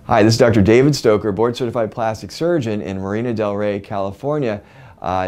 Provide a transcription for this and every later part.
Hi, this is Dr. David Stoker, board-certified plastic surgeon in Marina Del Rey, California.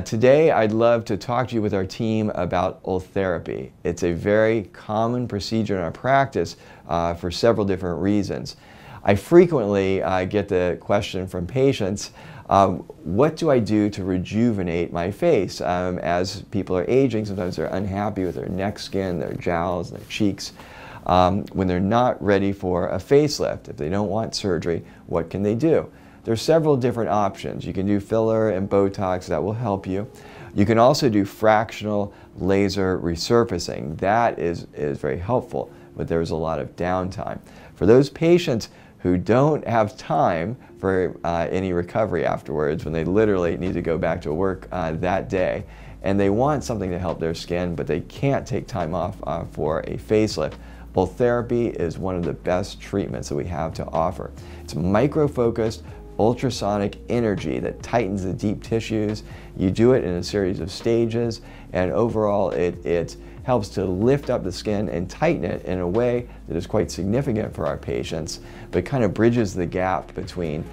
Today, I'd love to talk to you with our team about Ultherapy. It's a very common procedure in our practice for several different reasons. I frequently get the question from patients, what do I do to rejuvenate my face? As people are aging, sometimes they're unhappy with their neck skin, their jowls, their cheeks. When they're not ready for a facelift, if they don't want surgery, what can they do? There's several different options. You can do filler and Botox, that will help you. You can also do fractional laser resurfacing. That is very helpful, but there's a lot of downtime. For those patients who don't have time for any recovery afterwards, when they literally need to go back to work that day, and they want something to help their skin, but they can't take time off for a facelift, Ultherapy is one of the best treatments that we have to offer. It's micro-focused, ultrasonic energy that tightens the deep tissues. You do it in a series of stages, and overall it helps to lift up the skin and tighten it in a way that is quite significant for our patients, but kind of bridges the gap between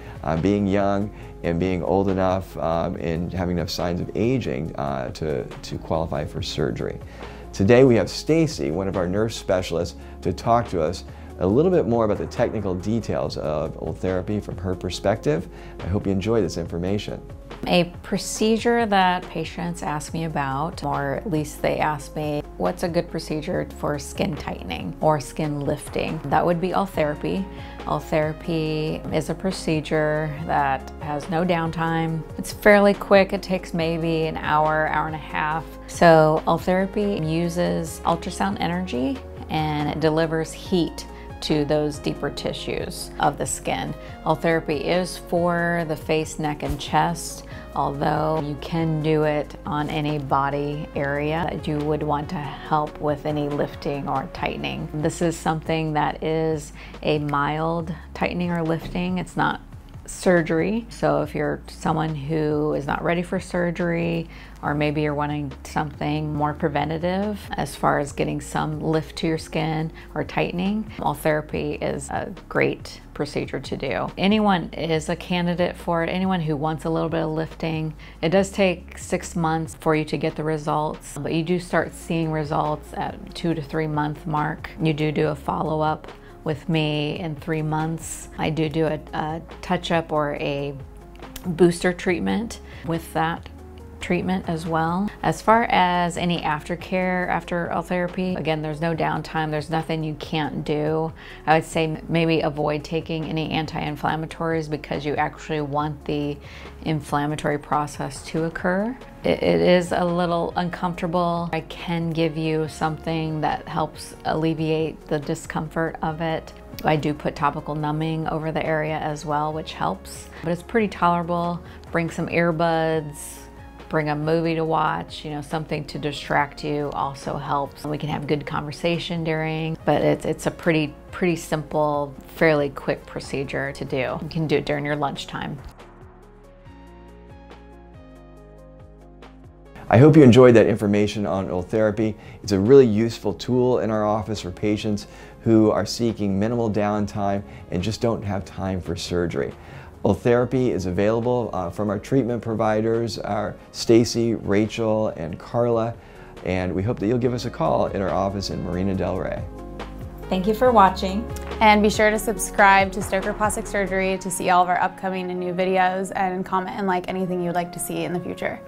being young and being old enough and having enough signs of aging to qualify for surgery. Today we have Stacy, one of our nurse specialists, to talk to us a little bit more about the technical details of Ultherapy from her perspective. I hope you enjoy this information. A procedure that patients ask me about, or at least they ask me, what's a good procedure for skin tightening or skin lifting? That would be Ultherapy. Ultherapy is a procedure that has no downtime. It's fairly quick. It takes maybe an hour, hour and a half. So Ultherapy uses ultrasound energy and it delivers heat to those deeper tissues of the skin. Ultherapy is for the face, neck, and chest, although you can do it on any body area that you would want to help with any lifting or tightening. This is something that is a mild tightening or lifting. It's not surgery. So if you're someone who is not ready for surgery, or maybe you're wanting something more preventative as far as getting some lift to your skin or tightening, Ultherapy is a great procedure to do. Anyone is a candidate for it, anyone who wants a little bit of lifting. It does take 6 months for you to get the results, but you do start seeing results at 2 to 3 month mark. You do a follow-up with me in 3 months. I do a touch-up or a booster treatment with that treatment as well. As far as any aftercare after Ultherapy, again, there's no downtime, there's nothing you can't do. I would say maybe avoid taking any anti-inflammatories because you actually want the inflammatory process to occur. It is a little uncomfortable. I can give you something that helps alleviate the discomfort of it. I do put topical numbing over the area as well, which helps, but it's pretty tolerable. Bring some earbuds, bring a movie to watch, something to distract you also helps. We can have good conversation during, but it's a pretty simple, fairly quick procedure to do. You can do it during your lunchtime. I hope you enjoyed that information on Ultherapy. It's a really useful tool in our office for patients who are seeking minimal downtime and just don't have time for surgery. Ultherapy is available from our treatment providers, our Stacy, Rachel, and Carla, and we hope that you'll give us a call in our office in Marina Del Rey. Thank you for watching. And be sure to subscribe to Stoker Plastic Surgery to see all of our upcoming and new videos, and comment and like anything you'd like to see in the future.